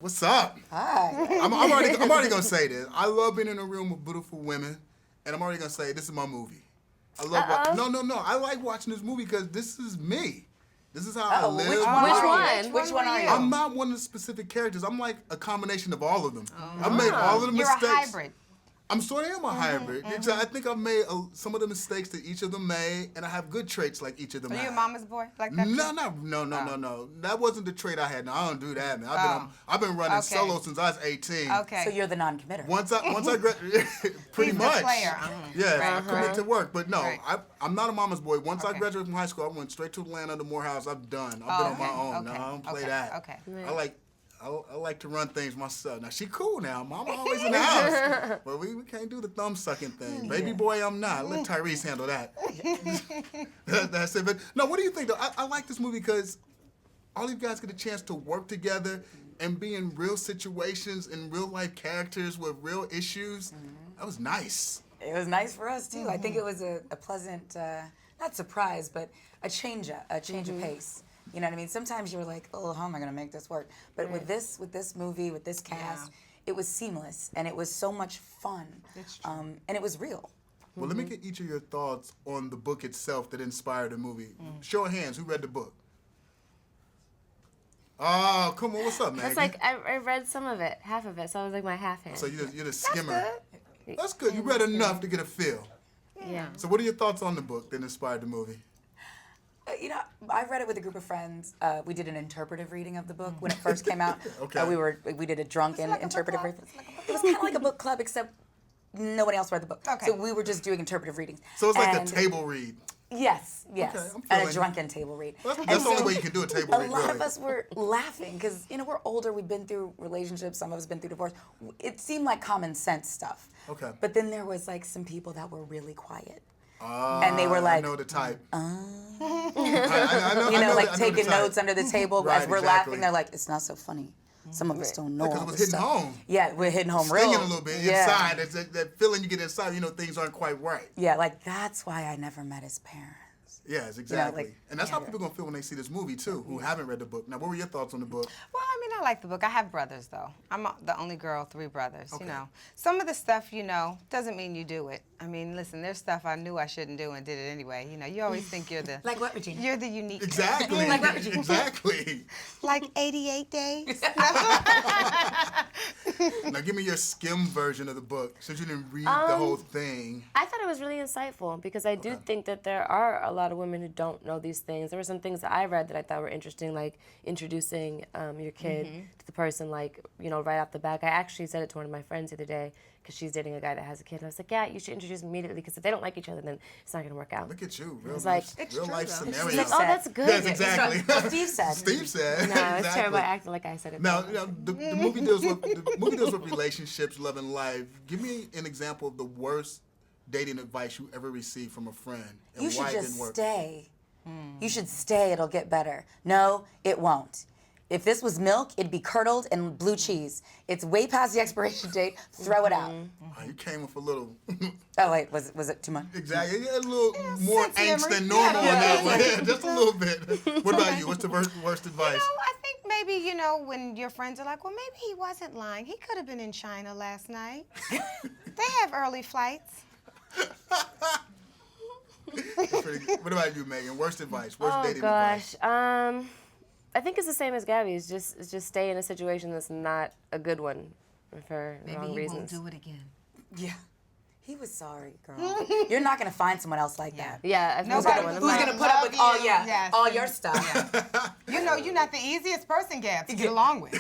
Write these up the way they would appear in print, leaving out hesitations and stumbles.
What's up? Hi. I'm already gonna say this. I love being in a room with beautiful women, and I'm already gonna say this is my movie. I love no. I like watching this movie because this is me. This is how I live. Which one are you? I'm not one of the specific characters. I'm like a combination of all of them. I've made all of the mistakes. You're a hybrid. I'm sort of am a hybrid. I think I've made some of the mistakes that each of them made, and I have good traits like each of them. Are have. you a mama's boy like that? No. That wasn't the trait I had. No, I don't do that, man. I've been running solo since I was 18. Okay. So you're the non-committer. Once I graduated, pretty He's much. the player. Yeah, I commit to work, but no, Right. I'm not a mama's boy. Once I graduated from high school, I went straight to Atlanta to Morehouse. I'm done. I've been on my own. Okay. No, I don't play Okay. that. Okay. I like to run things myself. Now, she cool now. Mama always in the house. But we can't do the thumb sucking thing. Baby boy, I'm not. Let Tyrese handle that. That's it. But no, what do you think, though? I like this movie because all you guys get a chance to work together and be in real situations and real life characters with real issues. That was nice. It was nice for us, too. I think it was a pleasant, not surprise, but a change of pace. You know what I mean? Sometimes you were like, oh, how am I going to make this work? But with this movie, with this cast, it was seamless, and it was so much fun. That's true. And it was real. Well, let me get each of your thoughts on the book itself that inspired the movie. Show of hands, who read the book? Oh, come on, what's up, man? It's like I read some of it, half of it, so I was like my half hand. So you're the skimmer. Good. That's good. You read enough to get a feel. Yeah. So what are your thoughts on the book that inspired the movie? You know, I read it with a group of friends. We did an interpretive reading of the book when it first came out. Okay. We did a drunken like a book interpretive club? reading. It was kind of like a book club, except nobody else read the book. Okay. So we were just doing interpretive readings. So it's like a And- table read. Yes, Okay, I'm and feeling a you. drunken table read. Well, And that's the only so way you can do a table a read, lot really. of us were laughing because, you know, we're older, we've been through relationships, some of us been through divorce. It seemed like common sense stuff. Okay. But then there was like some people that were really quiet. And they were like, I know the type. I you know, like I the taking type. notes under the table Right, as we're exactly. laughing. They're like, it's not so funny. Some of us don't know Because all it was this hitting stuff. home. Yeah, we're hitting home Stinging real. a little bit Yeah. inside. It's that feeling you get inside, you know, things aren't quite right. Yeah, like that's why I never met his parents. Yes, exactly. like, and that's how people are going to feel when they see this movie, too, who haven't read the book. Now, what were your thoughts on the book? Well, I mean, I like the book. I have brothers, though. I'm the only girl, 3 brothers, Okay. you know. Some of the stuff, you know, doesn't mean you do it. I mean, listen, there's stuff I knew I shouldn't do and did it anyway. You know, you always think you're the... Like what, Regina? You're the unique... Exactly. Like what, Regina? Exactly. Like 88 days? Now, give me your skim version of the book, since you didn't read the whole thing. I thought it was really insightful because I do think that there are a lot of women who don't know these things. There were some things that I read that I thought were interesting, like introducing your kid to the person, like, you know, right off the back. I actually said it to one of my friends the other day because she's dating a guy that has a kid. And I was like, yeah, you should introduce them immediately because if they don't like each other, then it's not going to work out. Look at you. Real It's life, like- real life It's true, though. scenario. Like, oh, that's good. Yes, exactly. What Steve said. Steve said. No, it's exactly. terrible. I acted like I said it. Now, the movie deals with relationships, love, and life. Give me an example of the worst dating advice you ever received from a friend and You should why it just didn't work. stay. You should stay, it'll get better. No, it won't. If this was milk, it'd be curdled and blue cheese. It's way past the expiration date, throw it out. Oh, you came with a little, Oh wait, was it too much? exactly, you had a little more sense angst memory. than normal Yeah. on that one. Yeah, just a little bit. What about you? What's the worst advice? You know, I think maybe, you know, when your friends are like, well, maybe he wasn't lying. He could have been in China last night. They have early flights. That's pretty good. What about you, Megan? Worst advice? Worst Oh dating advice? gosh. I think it's the same as Gabby's. Just stay in a situation that's not a good one for wrong reasons. it again. Yeah. He was sorry, girl. You're not gonna find someone else like that. Yeah, I've Nobody- one. Who's gonna put up with all Yes. all your stuff? You know, you're not the easiest person, Gab, to get along with.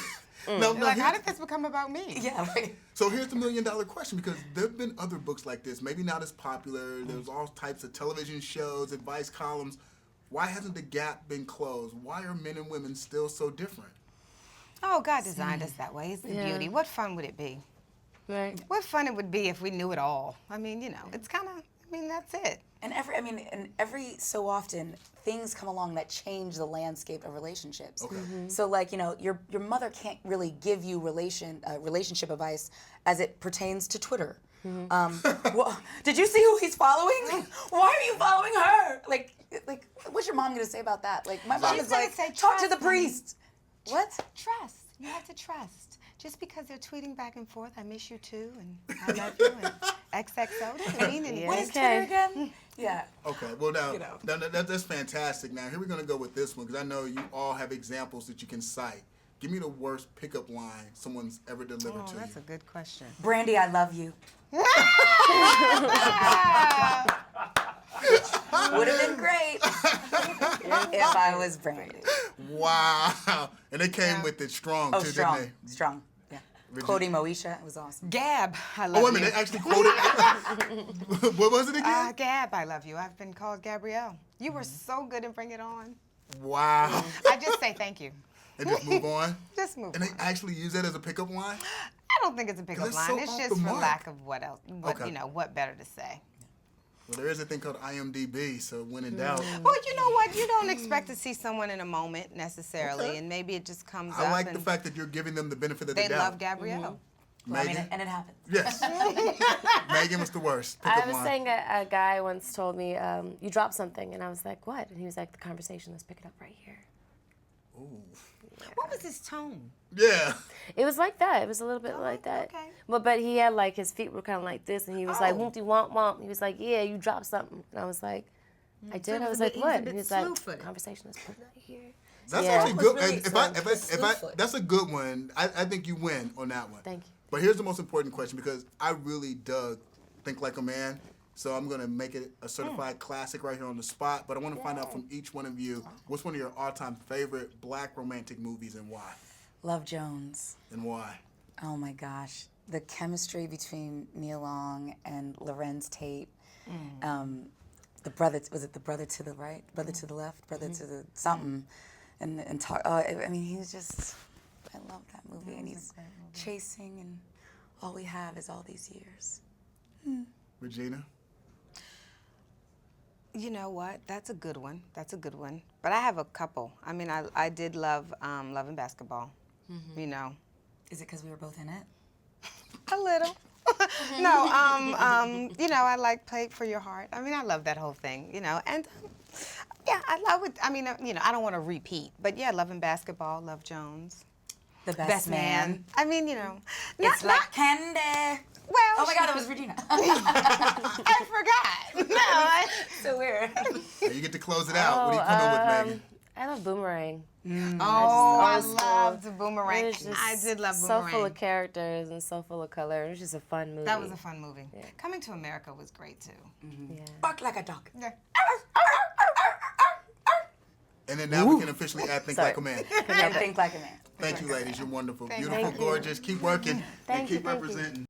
No, Like, how here's- did this become about me? Yeah, right. So here's the $1 million question, because there have been other books like this, maybe not as popular. There's all types of television shows, advice columns. Why hasn't the gap been closed? Why are men and women still so different? Oh, God designed us that way. It's the beauty. What fun would it be? Right. What fun it would be if we knew it all. I mean, you know, it's kind of, I mean, that's it. And every so often, things come along that change the landscape of relationships. Okay. So, like, you know, your mother can't really give you relationship advice as it pertains to Twitter. Well, did you see who he's following? Why are you following her? Like, what's your mom gonna say about that? Like, my mom She's is gonna like, say, talk to "Trust the me." priest. What? Trust. You have to trust. just because they're tweeting back and forth, I miss you too, and I love you, and XXO doesn't mean anything. What is Twitter again? Yeah. Okay, well now, You know. that's fantastic. Now here we're gonna go with this one because I know you all have examples that you can cite. Give me the worst pickup line someone's ever delivered to That's you. a good question. Brandy, I love you. Would have been great if I was Brandy. Wow, and they came with it strong Oh, too, strong. didn't they? Strong. Yeah. Regina. Quoting Moesha, it was awesome. Gab, I love Oh, you. wait a minute, they actually quoted. What was it again? Gab, I love you. I've been called Gabrielle. You were so good at Bring It On. Wow. I just say thank you. And just move on. Just move And on. they actually use that as a pickup line? I don't think it's a pickup it's line. so It's off just the for mark. lack of what else, Okay. what better to say. Well, there is a thing called IMDb, so when in doubt. Well, you know what? You don't expect to see someone in a moment necessarily, Okay. and maybe it just comes I up. like and the fact that you're giving them the benefit of the they doubt. love Gabrielle. Well, I mean, Meagan? and it happens. Yes. Meagan was the worst. Pickup I was line. saying a guy once told me, you dropped something, and I was like, what? And he was like, the conversation, let's pick it up right here. Ooh. What was his tone? Yeah. It was like that. It was a little bit like that. okay. But he had like his feet were kind of like this, and he was like, Oh. "Won't you want womp?" He was like, "Yeah, you dropped something." And I was like, "I did." it I was was a like, bit- he was a "What?" And bit he was like, slew-footed. "Conversation. Let's put it right here." That's Yeah. actually That good. was really That's a good one. I think you win on that one. Thank you. But here's the most important question because I really dug Think Like a Man. So I'm going to make it a certified classic right here on the spot. But I want to find out from each one of you, what's one of your all-time favorite black romantic movies and why? Love Jones. And why? Oh my gosh. The chemistry between Nia Long and Lorenz Tate. The brother, was it the brother to the right? Brother to the left? Brother to the something. And talk, I mean, he was just, I love that movie. And he's chasing, and all we have is all these years. Regina? You know what? That's a good one. That's a good one. But I have a couple. I mean, I did love Love and Basketball. You know, Is it because we were both in it? a little. No, you know, I like Play for Your Heart. I mean, I love that whole thing. You know, and yeah, I would. I mean, you know, I don't want to repeat, but yeah, Love and Basketball, Love Jones, The Best Man. I mean, you know, It's like candy. well. Oh my God, that was Regina. I forgot. No, So weird. Now you get to close it out. What are you coming with, Meagan? I love Boomerang. I old school. loved Boomerang. It was just I did love so Boomerang. full of characters and so full of color. It was just a fun movie. That was a fun movie. Coming to America was great too. Yeah. Bark like a dog. Yeah. And then now we can officially add Think Sorry. Like a Man. And think like a man. Thank you, ladies. You're wonderful. Thank Beautiful, you. gorgeous. Keep working and Thank you, keep thank you. representing.